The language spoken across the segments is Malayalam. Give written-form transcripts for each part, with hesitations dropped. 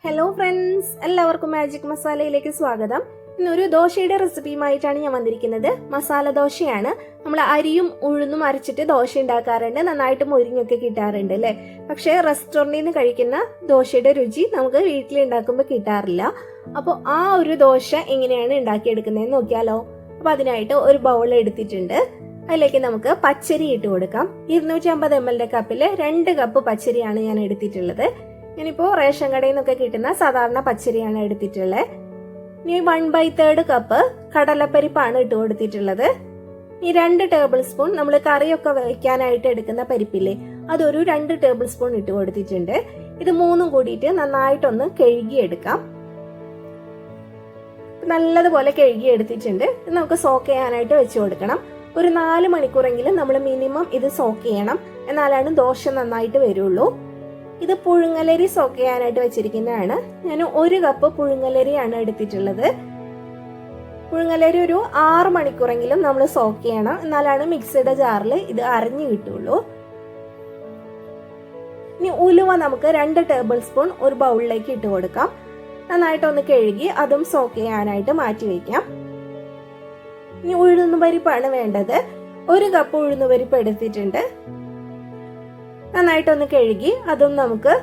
ഹലോ ഫ്രണ്ട്സ്, എല്ലാവർക്കും മാജിക് മസാലയിലേക്ക് സ്വാഗതം. ഇന്നൊരു ദോശയുടെ റെസിപ്പിയുമായിട്ടാണ് ഞാൻ വന്നിരിക്കുന്നത്. മസാല ദോശയാണ്. നമ്മൾ അരിയും ഉഴുന്നും അരച്ചിട്ട് ദോശ ഉണ്ടാക്കാറുണ്ട്, നന്നായിട്ട് മൊരിഞ്ഞൊക്കെ കിട്ടാറുണ്ട് അല്ലേ. പക്ഷേ റെസ്റ്റോറൻറ്റിൽ നിന്ന് കഴിക്കുന്ന ദോശയുടെ രുചി നമുക്ക് വീട്ടിൽ ഉണ്ടാക്കുമ്പോൾ കിട്ടാറില്ല. അപ്പോൾ ആ ഒരു ദോശ എങ്ങനെയാണ് ഉണ്ടാക്കിയെടുക്കുന്നതെന്ന് നോക്കിയാലോ. അപ്പോൾ അതിനായിട്ട് ഒരു ബൗൾ എടുത്തിട്ടുണ്ട്. അതിലേക്ക് നമുക്ക് പച്ചരി ഇട്ട് കൊടുക്കാം. 250 ml കപ്പിൽ 2 കപ്പ് പച്ചരിയാണ് ഞാൻ എടുത്തിട്ടുള്ളത്. ഞാനിപ്പോൾ റേഷൻ കടയിൽ നിന്നൊക്കെ കിട്ടുന്ന സാധാരണ പച്ചരിയാണ് എടുത്തിട്ടുള്ളത്. ഇനി 1/3 കപ്പ് കടലപ്പരിപ്പാണ് ഇട്ട് കൊടുത്തിട്ടുള്ളത്. ഈ 2 ടേബിൾ സ്പൂൺ നമ്മൾ കറിയൊക്കെ വയ്ക്കാനായിട്ട് എടുക്കുന്ന പരിപ്പില്ലേ, അതൊരു 2 ടേബിൾ സ്പൂൺ ഇട്ട് കൊടുത്തിട്ടുണ്ട്. ഇത് മൂന്നും കൂടിയിട്ട് നന്നായിട്ടൊന്ന് കഴുകിയെടുക്കാം. നല്ലതുപോലെ കഴുകി എടുത്തിട്ടുണ്ട്. നമുക്ക് സോക്ക് ചെയ്യാനായിട്ട് വെച്ച് കൊടുക്കണം. ഒരു 4 മണിക്കൂറെങ്കിലും നമ്മൾ മിനിമം ഇത് സോക്ക് ചെയ്യണം, എന്നാലാണ് ദോശ നന്നായിട്ട് വരുള്ളൂ. ഇത് പുഴുങ്ങലരി സോക്ക് ചെയ്യാനായിട്ട് വെച്ചിരിക്കുന്നതാണ്. ഞാൻ 1 കപ്പ് പുഴുങ്ങലരിയാണ് എടുത്തിട്ടുള്ളത്. പുഴുങ്ങലരി ഒരു 6 മണിക്കൂറെങ്കിലും നമ്മൾ സോക്ക് ചെയ്യണം, എന്നാലാണ് മിക്സിയുടെ ജാറിൽ ഇത് അരഞ്ഞു കിട്ടുള്ളൂ. ഇനി ഉലുവ നമുക്ക് 2 ടേബിൾ സ്പൂൺ ഒരു ബൗളിലേക്ക് ഇട്ട് കൊടുക്കാം. നന്നായിട്ടൊന്ന് കഴുകി അതും സോക്ക് ചെയ്യാനായിട്ട് മാറ്റി വയ്ക്കാം. ഇനി ഉഴുന്നുപരിപ്പാണ് വേണ്ടത്. 1 കപ്പ് ഉഴുന്നുപരിപ്പ് എടുത്തിട്ടുണ്ട്. നന്നായിട്ടൊന്ന് കഴുകി അതും നമുക്ക്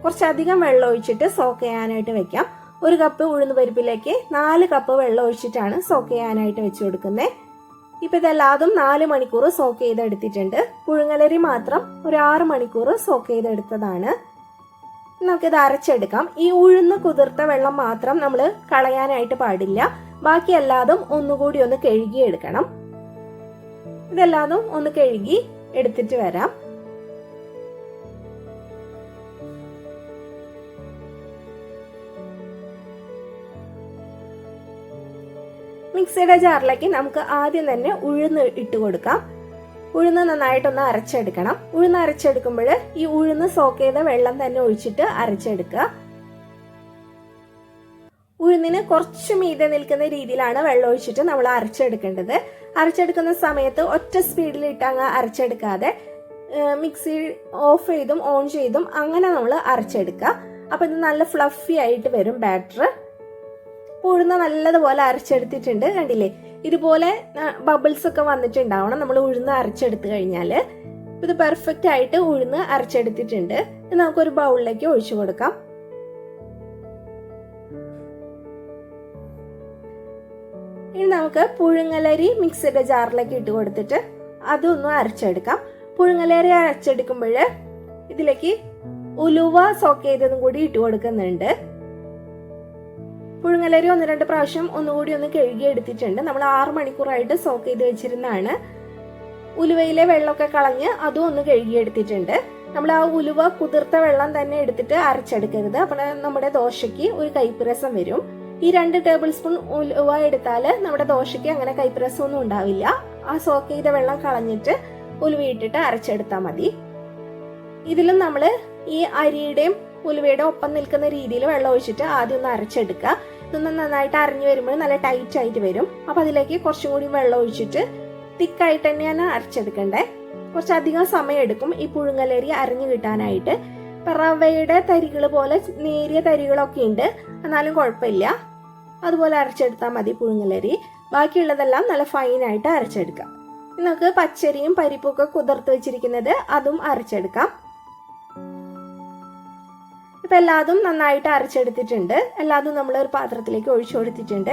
കുറച്ചധികം വെള്ളം ഒഴിച്ചിട്ട് സോക്ക് ചെയ്യാനായിട്ട് വെക്കാം. 1 കപ്പ് ഉഴുന്നുപരിപ്പിലേക്ക് 4 കപ്പ് വെള്ളം ഒഴിച്ചിട്ടാണ് സോക്ക് ചെയ്യാനായിട്ട് വെച്ച് കൊടുക്കുന്നത്. ഇപ്പൊ ഇതെല്ലാതും 4 മണിക്കൂർ സോക്ക് ചെയ്തെടുത്തിട്ടുണ്ട്. പുഴുങ്ങലരി മാത്രം ഒരു 6 മണിക്കൂർ സോക്ക് ചെയ്തെടുത്തതാണ്. നമുക്കിത് അരച്ചെടുക്കാം. ഈ ഉഴുന്ന് കുതിർത്ത വെള്ളം മാത്രം നമ്മൾ കളയാനായിട്ട് പാടില്ല. ബാക്കി എല്ലാതും ഒന്നുകൂടി ഒന്ന് കഴുകി എടുക്കണം. ഇതെല്ലാതും ഒന്ന് കഴുകി എടുത്തിട്ട് വരാം. മിക്സിയുടെ ജാറിലേക്ക് നമുക്ക് ആദ്യം തന്നെ ഉഴുന്ന് ഇട്ട് കൊടുക്കാം. ഉഴുന്ന് നന്നായിട്ടൊന്ന് അരച്ചെടുക്കണം. ഉഴുന്ന് അരച്ചെടുക്കുമ്പോൾ ഈ ഉഴുന്ന് സോക്ക് ചെയ്ത വെള്ളം തന്നെ ഒഴിച്ചിട്ട് അരച്ചെടുക്കുക. ഉഴുന്നിന് കുറച്ച് മീതെ നിൽക്കുന്ന രീതിയിലാണ് വെള്ളം ഒഴിച്ചിട്ട് നമ്മൾ അരച്ചെടുക്കേണ്ടത്. അരച്ചെടുക്കുന്ന സമയത്ത് ഒറ്റ സ്പീഡിൽ ഇട്ട് അങ്ങ് അരച്ചെടുക്കാതെ മിക്സി ഓഫ് ചെയ്തും ഓൺ ചെയ്തും അങ്ങനെ നമ്മൾ അരച്ചെടുക്കുക. അപ്പൊ ഇത് നല്ല ഫ്ലഫി ആയിട്ട് വരും ബാറ്റർ. ഉഴുന്ന് നല്ലതുപോലെ അരച്ചെടുത്തിട്ടുണ്ട്, കണ്ടില്ലേ. ഇതുപോലെ ബബിൾസ് ഒക്കെ വന്നിട്ടുണ്ടാവണം നമ്മൾ ഉഴുന്ന് അരച്ചെടുത്ത് കഴിഞ്ഞാല്. ഇത് പെർഫെക്റ്റ് ആയിട്ട് ഉഴുന്ന് അരച്ചെടുത്തിട്ടുണ്ട്. ഇത് നമുക്കൊരു ബൗളിലേക്ക് ഒഴിച്ചു കൊടുക്കാം. ഇനി നമുക്ക് പുഴുങ്ങലരി മിക്സിയുടെ ജാറിലേക്ക് ഇട്ട് കൊടുത്തിട്ട് അതൊന്നും അരച്ചെടുക്കാം. പുഴുങ്ങലരി അരച്ചെടുക്കുമ്പോൾ ഇതിലേക്ക് ഉലുവ സോക്ക് ചെയ്തതും കൂടി ഇട്ട് കൊടുക്കുന്നുണ്ട്. പുഴുങ്ങലരി 1-2 പ്രാവശ്യം ഒന്നുകൂടി ഒന്ന് കഴുകി എടുത്തിട്ടുണ്ട്. നമ്മൾ 6 മണിക്കൂറായിട്ട് സോക്ക് ചെയ്ത് വെച്ചിരുന്നതാണ്. ഉലുവയിലെ വെള്ളമൊക്കെ കളഞ്ഞ് അതും ഒന്ന് കഴുകി എടുത്തിട്ടുണ്ട്. നമ്മൾ ആ ഉലുവ കുതിർത്ത വെള്ളം തന്നെ എടുത്തിട്ട് അരച്ചെടുക്കരുത്. അപ്പോൾ നമ്മുടെ ദോശയ്ക്ക് ഒരു കയ്പ്പ് രസം വരും. ഈ 2 ടേബിൾ സ്പൂൺ ഉലുവ എടുത്താൽ നമ്മുടെ ദോശയ്ക്ക് അങ്ങനെ കയ്പ്പ് രസമൊന്നും ഉണ്ടാവില്ല. ആ സോക്ക് ചെയ്ത വെള്ളം കളഞ്ഞിട്ട് ഉലുവ ഇട്ടിട്ട് അരച്ചെടുത്താൽ മതി. ഇതിലും നമ്മൾ ഈ അരിയുടെയും ഉലുവയുടെ ഒപ്പം നിൽക്കുന്ന രീതിയിൽ വെള്ളം ഒഴിച്ചിട്ട് ആദ്യം ഒന്ന് അരച്ചെടുക്കുക. ഇതൊന്ന് നന്നായിട്ട് അരഞ്ഞു വരുമ്പോൾ നല്ല ടൈറ്റ് ആയിട്ട് വരും. അപ്പൊ അതിലേക്ക് കുറച്ചും കൂടി വെള്ളം ഒഴിച്ചിട്ട് തിക്കായിട്ട് തന്നെയാണ് അരച്ചെടുക്കണ്ടേ. കുറച്ചധികം സമയം എടുക്കും ഈ പുഴുങ്ങലരി അരഞ്ഞു കിട്ടാനായിട്ട്. റവയുടെ തരികൾ പോലെ നേരിയ തരികളൊക്കെ ഉണ്ട്, എന്നാലും കുഴപ്പമില്ല. അതുപോലെ അരച്ചെടുത്താൽ മതി പുഴുങ്ങലരി. ബാക്കിയുള്ളതെല്ലാം നല്ല ഫൈനായിട്ട് അരച്ചെടുക്കാം. നമുക്ക് പച്ചരിയും പരിപ്പും ഒക്കെ കുതിർത്ത് വെച്ചിരിക്കുന്നത് അതും അരച്ചെടുക്കാം. ഇപ്പൊ എല്ലാതും നന്നായിട്ട് അരച്ചെടുത്തിട്ടുണ്ട്. എല്ലാതും നമ്മൾ ഒരു പാത്രത്തിലേക്ക് ഒഴിച്ചു കൊടുത്തിട്ടുണ്ട്.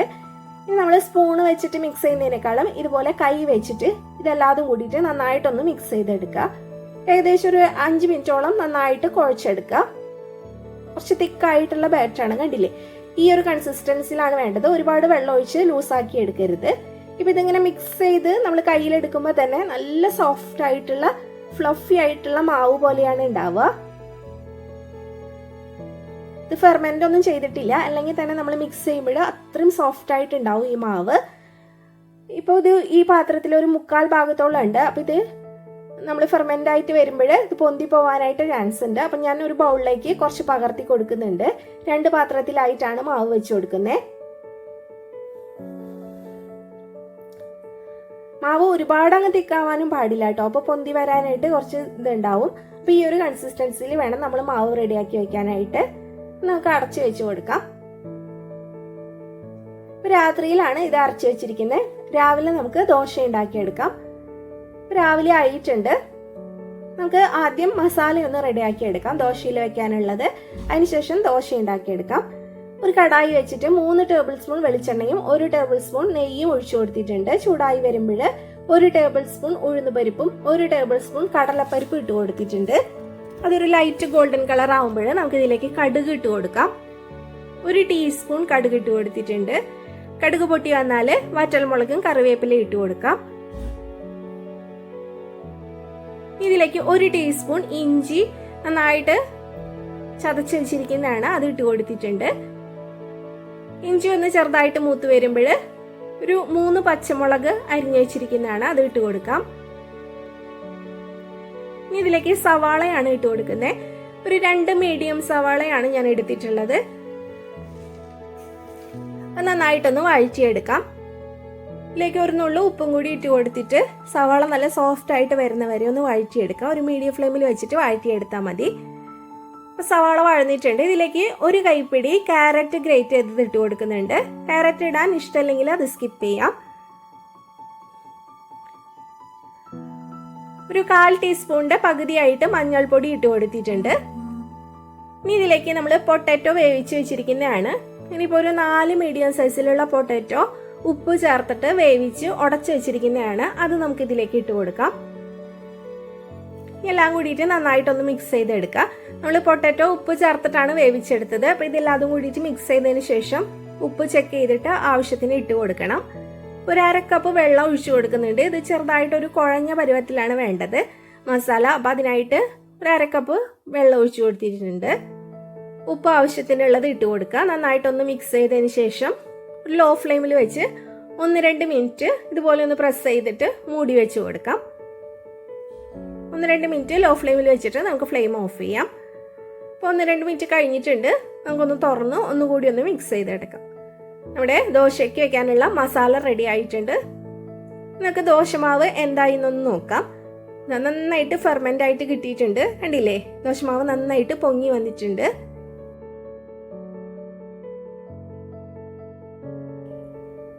ഇനി നമ്മൾ സ്പൂണ് വെച്ചിട്ട് മിക്സ് ചെയ്യുന്നതിനേക്കാളും ഇതുപോലെ കൈ വെച്ചിട്ട് ഇതെല്ലാതും കൂടിയിട്ട് നന്നായിട്ടൊന്ന് മിക്സ് ചെയ്തെടുക്കുക. ഏകദേശം ഒരു 5 മിനിറ്റോളം നന്നായിട്ട് കുഴച്ചെടുക്കുക. കുറച്ച് തിക്കായിട്ടുള്ള ബാറ്ററാണ്, കണ്ടില്ലേ. ഈ ഒരു കൺസിസ്റ്റൻസിലാണ് വേണ്ടത്. ഒരുപാട് വെള്ളം ഒഴിച്ച് ലൂസാക്കി എടുക്കരുത്. ഇപ്പൊ ഇതിങ്ങനെ മിക്സ് ചെയ്ത് നമ്മൾ കയ്യിലെടുക്കുമ്പോൾ തന്നെ നല്ല സോഫ്റ്റ് ആയിട്ടുള്ള ഫ്ലഫി ആയിട്ടുള്ള മാവ് പോലെയാണ് ഉണ്ടാവുക. ഇത് ഫെർമെന്റ് ഒന്നും ചെയ്തിട്ടില്ല, അല്ലെങ്കിൽ തന്നെ നമ്മൾ മിക്സ് ചെയ്യുമ്പോൾ അത്രയും സോഫ്റ്റ് ആയിട്ട് ഉണ്ടാവും ഈ മാവ്. ഇപ്പോൾ ഇത് ഈ പാത്രത്തിൽ ഒരു 1/4 ഭാഗത്തോളം ഉണ്ട്. അപ്പം ഇത് നമ്മൾ ഫെർമെന്റ് ആയിട്ട് വരുമ്പോൾ ഇത് പൊന്തി പോവാനായിട്ട് ചാൻസ് ഉണ്ട്. അപ്പം ഞാൻ ഒരു ബൗളിലേക്ക് കുറച്ച് പകർത്തി കൊടുക്കുന്നുണ്ട്. 2 പാത്രത്തിലായിട്ടാണ് മാവ് വെച്ച് കൊടുക്കുന്നത്. മാവ് ഒരുപാട് അങ്ങ് തിക്കാവാനും പാടില്ല കേട്ടോ. അപ്പോൾ പൊന്തി വരാനായിട്ട് കുറച്ച് ഇതുണ്ടാവും. അപ്പോൾ ഈ ഒരു കൺസിസ്റ്റൻസിയിൽ വേണം നമ്മൾ മാവ് റെഡിയാക്കി വെക്കാനായിട്ട്. നമുക്ക് അടച്ചു വെച്ച് കൊടുക്കാം. രാത്രിയിലാണ് ഇത് അരച്ചു വെച്ചിരിക്കുന്നത്. രാവിലെ നമുക്ക് ദോശ ഉണ്ടാക്കിയെടുക്കാം. രാവിലെ ആയിട്ടുണ്ട്. നമുക്ക് ആദ്യം മസാല ഒന്ന് റെഡിയാക്കി എടുക്കാം, ദോശയിൽ വെക്കാനുള്ളത്. അതിനുശേഷം ദോശ ഉണ്ടാക്കിയെടുക്കാം. ഒരു കടായി വെച്ചിട്ട് 3 ടേബിൾ സ്പൂൺ വെളിച്ചെണ്ണയും 1 ടേബിൾ സ്പൂൺ നെയ്യും ഒഴിച്ചു കൊടുത്തിട്ടുണ്ട്. ചൂടായി വരുമ്പോൾ 1 ടേബിൾ സ്പൂൺ ഉഴുന്നുപരിപ്പും 1 ടേബിൾ സ്പൂൺ കടലപ്പരിപ്പും ഇട്ട് കൊടുത്തിട്ടുണ്ട്. അതൊരു ലൈറ്റ് ഗോൾഡൻ കളർ ആവുമ്പോൾ നമുക്ക് ഇതിലേക്ക് കടുക് ഇട്ട് കൊടുക്കാം. 1 ടീസ്പൂൺ കടുക് ഇട്ട് കൊടുത്തിട്ടുണ്ട്. കടുക് പൊട്ടി വന്നാൽ വറ്റൽമുളകും കറിവേപ്പിലയും ഇട്ട് കൊടുക്കാം. ഇതിലേക്ക് 1 ടീസ്പൂൺ ഇഞ്ചി നന്നായിട്ട് ചതച്ച് വെച്ചിരിക്കുന്നതാണ്, അത് ഇട്ട് കൊടുത്തിട്ടുണ്ട്. ഇഞ്ചി ഒന്ന് ചെറുതായിട്ട് മൂത്ത് വരുമ്പോൾ ഒരു 3 പച്ചമുളക് അരിഞ്ഞു വെച്ചിരിക്കുന്നതാണ്, അത് ഇട്ട് കൊടുക്കാം. ഇനി ഇതിലേക്ക് സവാളയാണ് ഇട്ട് കൊടുക്കുന്നത്. ഒരു 2 മീഡിയം സവാളയാണ് ഞാൻ എടുത്തിട്ടുള്ളത്. അത് നന്നായിട്ടൊന്ന് വഴറ്റിയെടുക്കാം. ഇതിലേക്ക് ഒരു നുള്ളു ഉപ്പും കൂടി ഇട്ട് കൊടുത്തിട്ട് സവാള നല്ല സോഫ്റ്റ് ആയിട്ട് വരുന്നവരെ ഒന്ന് വഴറ്റിയെടുക്കാം. ഒരു മീഡിയം ഫ്ലെയിമിൽ വെച്ചിട്ട് വഴറ്റിയെടുത്താൽ മതി. സവാള വഴന്നിട്ടുണ്ട്. ഇതിലേക്ക് 1 കൈപ്പിടി ക്യാരറ്റ് ഗ്രേറ്റ് ചെയ്തത് ഇട്ട് കൊടുക്കുന്നുണ്ട്. ക്യാരറ്റ് ഇടാൻ ഇഷ്ടമല്ലെങ്കിൽ അത് സ്കിപ്പ് ചെയ്യാം. ഒരു 1/4 ടീസ്പൂണിന്റെ പകുതിയായിട്ട് മഞ്ഞൾപ്പൊടി ഇട്ട് കൊടുത്തിട്ടുണ്ട്. ഇനി ഇതിലേക്ക് നമ്മൾ പൊട്ടാറ്റോ വേവിച്ച് വെച്ചിരിക്കുന്നതാണ്. ഇനിയിപ്പോൾ ഒരു 4 മീഡിയം സൈസിലുള്ള പൊട്ടാറ്റോ ഉപ്പ് ചേർത്തിട്ട് വേവിച്ച് ഉടച്ച് വെച്ചിരിക്കുന്നതാണ്, അത് നമുക്ക് ഇതിലേക്ക് ഇട്ട് കൊടുക്കാം. എല്ലാം കൂടിയിട്ട് നന്നായിട്ടൊന്ന് മിക്സ് ചെയ്തെടുക്കുക. നമ്മൾ പൊട്ടാറ്റോ ഉപ്പ് ചേർത്തിട്ടാണ് വേവിച്ചെടുത്തത്. അപ്പോൾ ഇതെല്ലാം കൂടിയിട്ട് മിക്സ് ചെയ്തതിന് ശേഷം ഉപ്പ് ചെക്ക് ചെയ്തിട്ട് ആവശ്യത്തിന് ഇട്ട് കൊടുക്കണം. ഒരു 1/2 കപ്പ് വെള്ളം ഒഴിച്ചു കൊടുക്കുന്നുണ്ട്. ഇത് ചെറുതായിട്ടൊരു കുഴഞ്ഞ പരുവത്തിലാണ് വേണ്ടത് മസാല. അപ്പം അതിനായിട്ട് ഒരു 1/2 കപ്പ് വെള്ളം ഒഴിച്ചു കൊടുത്തിട്ടുണ്ട്. ഉപ്പ് ആവശ്യത്തിനുള്ളത് ഇട്ട് കൊടുക്കുക. നന്നായിട്ടൊന്ന് മിക്സ് ചെയ്തതിന് ശേഷം ഒരു ലോ ഫ്ലെയിമിൽ വെച്ച് 1-2 മിനിറ്റ് ഇതുപോലെ ഒന്ന് പ്രസ് ചെയ്തിട്ട് മൂടി വെച്ച് കൊടുക്കാം. 1-2 മിനിറ്റ് ലോ ഫ്ലെയിമിൽ വെച്ചിട്ട് നമുക്ക് ഫ്ലെയിം ഓഫ് ചെയ്യാം. അപ്പോൾ 1-2 മിനിറ്റ് കഴിഞ്ഞിട്ടുണ്ട്. നമുക്കൊന്ന് തുറന്ന് ഒന്നുകൂടി ഒന്ന് മിക്സ് ചെയ്തെടുക്കാം. നമ്മുടെ ദോശയ്ക്ക് വെക്കാനുള്ള മസാല റെഡി ആയിട്ടുണ്ട്. നമുക്ക് ദോശമാവ് എന്തായി എന്നൊന്ന് നോക്കാം. നന്നായിട്ട് ഫെർമെന്റ് ആയിട്ട് കിട്ടിയിട്ടുണ്ട്. കണ്ടില്ലേ, ദോശമാവ് നന്നായിട്ട് പൊങ്ങി വന്നിട്ടുണ്ട്.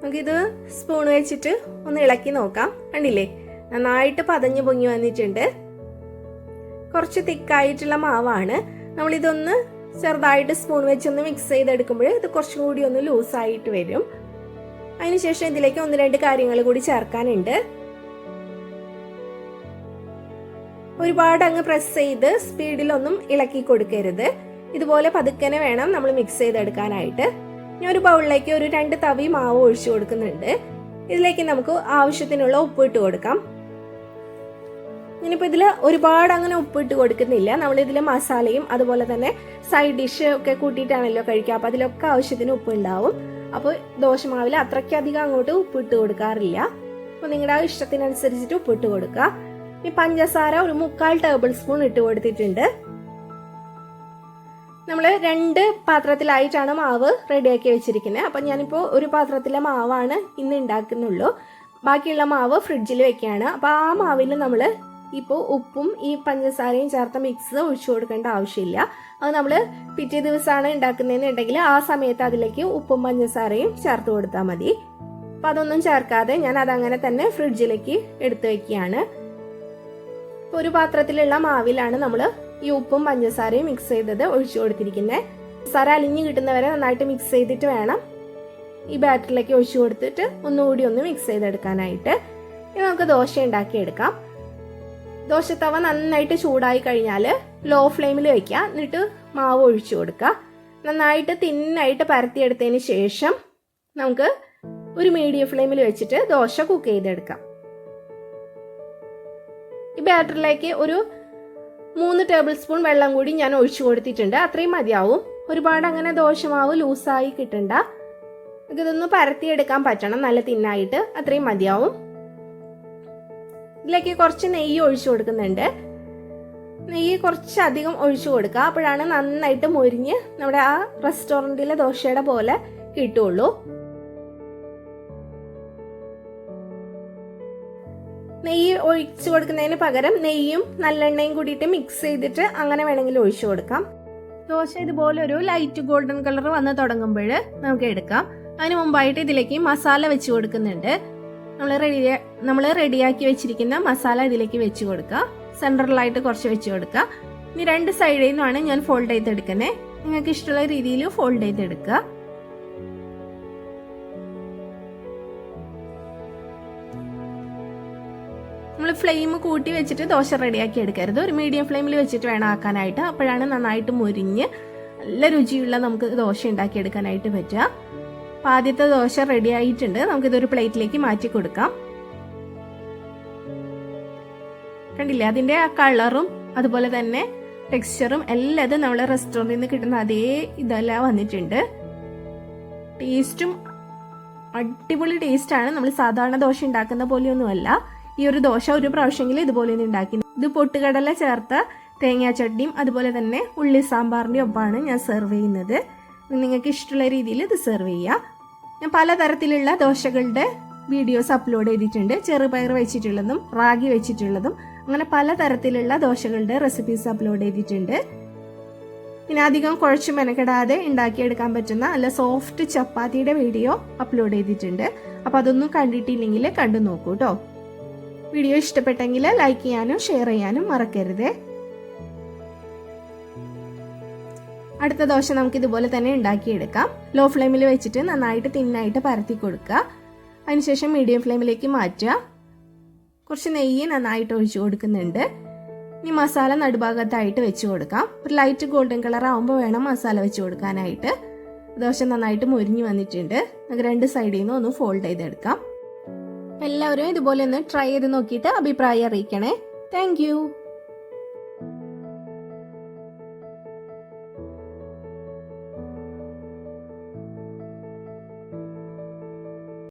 നമുക്കിത് സ്പൂൺ വെച്ചിട്ട് ഒന്ന് ഇളക്കി നോക്കാം. കണ്ടില്ലേ, നന്നായിട്ട് പതഞ്ഞു പൊങ്ങി വന്നിട്ടുണ്ട്. കുറച്ച് തിക്കായിട്ടുള്ള മാവാണ്. നമ്മളിതൊന്ന് ചെറുതായിട്ട് സ്പൂൺ വെച്ചൊന്ന് മിക്സ് ചെയ്തെടുക്കുമ്പോൾ ഇത് കുറച്ചും കൂടി ഒന്ന് ലൂസായിട്ട് വരും. അതിനുശേഷം ഇതിലേക്ക് 1-2 കാര്യങ്ങൾ കൂടി ചേർക്കാനുണ്ട്. ഒരുപാട് അങ്ങ് പ്രസ് ചെയ്ത് സ്പീഡിലൊന്നും ഇളക്കി കൊടുക്കരുത്. ഇതുപോലെ പതുക്കനെ വേണം നമ്മൾ മിക്സ് ചെയ്തെടുക്കാനായിട്ട്. ഇനി ഒരു ബൗളിലേക്ക് ഒരു 2 തവി മാവ് ഒഴിച്ചു കൊടുക്കുന്നുണ്ട്. ഇതിലേക്ക് നമുക്ക് ആവശ്യത്തിനുള്ള ഉപ്പ് ഇട്ട് കൊടുക്കാം. ഇനിയിപ്പോൾ ഇതിൽ ഒരുപാട് അങ്ങനെ ഉപ്പിട്ട് കൊടുക്കുന്നില്ല. നമ്മളിതിൽ മസാലയും അതുപോലെ തന്നെ സൈഡ് ഡിഷ് ഒക്കെ കൂട്ടിയിട്ടാണല്ലോ കഴിക്കുക. അപ്പോൾ അതിലൊക്കെ ആവശ്യത്തിന് ഉപ്പ് ഉണ്ടാവും. അപ്പോൾ ദോശമാവിൽ അത്രയ്ക്കധികം അങ്ങോട്ട് ഉപ്പിട്ട് കൊടുക്കാറില്ല. അപ്പോൾ നിങ്ങളുടെ ഇഷ്ടത്തിനനുസരിച്ചിട്ട് ഉപ്പിട്ട് കൊടുക്കുക. ഈ പഞ്ചസാര ഒരു 3/4 ടേബിൾ സ്പൂൺ ഇട്ട് കൊടുത്തിട്ടുണ്ട്. നമ്മൾ 2 പാത്രത്തിലായിട്ടാണ് മാവ് റെഡിയാക്കി വെച്ചിരിക്കുന്നത്. അപ്പം ഞാനിപ്പോൾ ഒരു പാത്രത്തിലെ മാവാണ് ഇന്ന് ഉണ്ടാക്കുന്നുള്ളൂ. ബാക്കിയുള്ള മാവ് ഫ്രിഡ്ജിൽ വെക്കുകയാണ്. അപ്പോൾ ആ മാവിൽ നമ്മൾ ഇപ്പോൾ ഉപ്പും ഈ പഞ്ചസാരയും ചേർത്ത മിക്സ് ഒഴിച്ചു കൊടുക്കേണ്ട ആവശ്യമില്ല. അത് നമ്മൾ പിറ്റേ ദിവസമാണ് ഉണ്ടാക്കുന്നതെന്നുണ്ടെങ്കിൽ ആ സമയത്ത് അതിലേക്ക് ഉപ്പും പഞ്ചസാരയും ചേർത്ത് കൊടുത്താൽ മതി. അപ്പം അതൊന്നും ചേർക്കാതെ ഞാൻ അതങ്ങനെ തന്നെ ഫ്രിഡ്ജിലേക്ക് എടുത്തു വെക്കുകയാണ്. ഇപ്പോൾ ഒരു പാത്രത്തിലുള്ള മാവിലാണ് നമ്മൾ ഈ ഉപ്പും പഞ്ചസാരയും മിക്സ് ചെയ്തത് ഒഴിച്ചു കൊടുത്തിരിക്കുന്നത്. പഞ്ചസാര അലിഞ്ഞ് കിട്ടുന്നവരെ നന്നായിട്ട് മിക്സ് ചെയ്തിട്ട് വേണം ഈ ബാറ്ററിലേക്ക് ഒഴിച്ചു കൊടുത്തിട്ട് ഒന്നുകൂടി ഒന്ന് മിക്സ് ചെയ്തെടുക്കാനായിട്ട്. ഇനി നമുക്ക് ദോശ ഉണ്ടാക്കിയെടുക്കാം. ദോശത്തവ നന്നായിട്ട് ചൂടായി കഴിഞ്ഞാൽ ലോ ഫ്ലെയിമിൽ വയ്ക്കുക. എന്നിട്ട് മാവ് ഒഴിച്ചു കൊടുക്കുക. നന്നായിട്ട് തിന്നായിട്ട് പരത്തിയെടുത്തതിന് ശേഷം നമുക്ക് ഒരു മീഡിയം ഫ്ലെയിമിൽ വെച്ചിട്ട് ദോശ കുക്ക് ചെയ്തെടുക്കാം. ഈ ബാറ്ററിലേക്ക് ഒരു 3 ടേബിൾ സ്പൂൺ വെള്ളം കൂടി ഞാൻ ഒഴിച്ചു കൊടുത്തിട്ടുണ്ട്. അത്രയും മതിയാവും. ഒരുപാട് അങ്ങനെ ദോശമാവ് ലൂസായി കിട്ടണ്ട. ഇതൊന്ന് പരത്തിയെടുക്കാൻ പറ്റണം നല്ല തിന്നായിട്ട്. അത്രയും മതിയാവും. ഇതിലേക്ക് കുറച്ച് നെയ്യ് ഒഴിച്ചു കൊടുക്കുന്നുണ്ട്. നെയ്യ് കുറച്ചധികം ഒഴിച്ചു കൊടുക്കുക. അപ്പോഴാണ് നന്നായിട്ട് മൊരിഞ്ഞ് നമ്മുടെ ആ റെസ്റ്റോറൻറ്റിലെ ദോശയുടെ പോലെ കിട്ടുള്ളൂ. നെയ്യ് ഒഴിച്ചു കൊടുക്കുന്നതിന് പകരം നെയ്യും നല്ലെണ്ണയും കൂടിയിട്ട് മിക്സ് ചെയ്തിട്ട് അങ്ങനെ വേണമെങ്കിൽ ഒഴിച്ചു കൊടുക്കാം. ദോശ ഇതുപോലെ ഒരു ലൈറ്റ് ഗോൾഡൻ കളർ വന്ന് തുടങ്ങുമ്പോൾ നമുക്ക് എടുക്കാം. അതിന് മുമ്പായിട്ട് ഇതിലേക്ക് മസാല വെച്ച് കൊടുക്കുന്നുണ്ട്. നമ്മൾ റെഡിയാക്കി വെച്ചിരിക്കുന്ന മസാല ഇതിലേക്ക് വെച്ച് കൊടുക്കുക. സെൻട്രലായിട്ട് കുറച്ച് വെച്ച് കൊടുക്കുക. ഇനി 2 സൈഡിൽ നിന്നാണ് ഞാൻ ഫോൾഡ് ചെയ്തെടുക്കുന്നത്. നിങ്ങൾക്ക് ഇഷ്ടമുള്ള രീതിയിൽ ഫോൾഡ് ചെയ്തെടുക്കുക. നമ്മൾ ഫ്ലെയിം കൂട്ടി വെച്ചിട്ട് ദോശ റെഡിയാക്കി എടുക്കരുത്. ഒരു മീഡിയം ഫ്ലെയിമിൽ വെച്ചിട്ട് വേണം ആക്കാനായിട്ട്. അപ്പോഴാണ് നന്നായിട്ട് മുരിഞ്ഞ് നല്ല രുചിയുള്ള നമുക്ക് ദോശ ഉണ്ടാക്കി എടുക്കാനായിട്ട് പറ്റുക. അപ്പം ആദ്യത്തെ ദോശ റെഡി ആയിട്ടുണ്ട്. നമുക്കിതൊരു പ്ലേറ്റിലേക്ക് മാറ്റി കൊടുക്കാം. കണ്ടില്ലേ, അതിൻ്റെ ആ കളറും അതുപോലെ തന്നെ ടെക്സ്ചറും എല്ലാം നമ്മളെ റെസ്റ്റോറൻറ്റിൽ നിന്ന് കിട്ടുന്ന അതേ ഇതെല്ലാം വന്നിട്ടുണ്ട്. ടേസ്റ്റും അടിപൊളി ടേസ്റ്റാണ്. നമ്മൾ സാധാരണ ദോശ ഉണ്ടാക്കുന്ന പോലെയൊന്നുമല്ല. ഈ ഒരു ദോശ ഒരു പ്രാവശ്യമെങ്കിലും ഇതുപോലെ ഒന്ന് ഉണ്ടാക്കി. ഇത് പൊട്ടുകടല ചേർത്ത തേങ്ങാ ചട്നിയും അതുപോലെ തന്നെ ഉള്ളി സാമ്പാറിൻ്റെ ഒപ്പമാണ് ഞാൻ സെർവ് ചെയ്യുന്നത്. നിങ്ങൾക്ക് ഇഷ്ടമുള്ള രീതിയിൽ ഇത് സെർവ് ചെയ്യുക. ഞാൻ പലതരത്തിലുള്ള ദോശകളുടെ വീഡിയോസ് അപ്ലോഡ് ചെയ്തിട്ടുണ്ട്. ചെറുപയർ വെച്ചിട്ടുള്ളതും റാഗി വെച്ചിട്ടുള്ളതും അങ്ങനെ പലതരത്തിലുള്ള ദോശകളുടെ റെസിപ്പീസ് അപ്ലോഡ് ചെയ്തിട്ടുണ്ട്. പിന്നെ അധികം കുഴച്ച് മെനക്കെടാതെ ഉണ്ടാക്കിയെടുക്കാൻ പറ്റുന്ന നല്ല സോഫ്റ്റ് ചപ്പാത്തിയുടെ വീഡിയോ അപ്ലോഡ് ചെയ്തിട്ടുണ്ട്. അപ്പോൾ അതൊന്നും കണ്ടിട്ടില്ലെങ്കിൽ കണ്ടു നോക്കൂ കേട്ടോ. വീഡിയോ ഇഷ്ടപ്പെട്ടെങ്കിൽ ലൈക്ക് ചെയ്യാനും ഷെയർ ചെയ്യാനും മറക്കരുത്. അടുത്ത ദോശ നമുക്ക് ഇതുപോലെ തന്നെ ഉണ്ടാക്കിയെടുക്കാം. ലോ ഫ്ലെയിമിൽ വെച്ചിട്ട് നന്നായിട്ട് തിന്നായിട്ട് പരത്തി കൊടുക്കുക. അതിനുശേഷം മീഡിയം ഫ്ലെയിമിലേക്ക് മാറ്റുക. കുറച്ച് നെയ്യ് നന്നായിട്ട് ഒഴിച്ചു കൊടുക്കുന്നുണ്ട്. ഇനി മസാല നടുഭാഗത്തായിട്ട് വെച്ച് കൊടുക്കാം. ഒരു ലൈറ്റ് ഗോൾഡൻ കളർ ആകുമ്പോൾ വേണം മസാല വെച്ച് കൊടുക്കാനായിട്ട്. ദോശ നന്നായിട്ട് മുരിഞ്ഞു വന്നിട്ടുണ്ട്. നമുക്ക് 2 സൈഡിൽ നിന്ന് ഒന്ന് ഫോൾഡ് ചെയ്തെടുക്കാം. എല്ലാവരും ഇതുപോലെ ഒന്ന് ട്രൈ ചെയ്ത് നോക്കിയിട്ട് അഭിപ്രായം അറിയിക്കണേ. താങ്ക്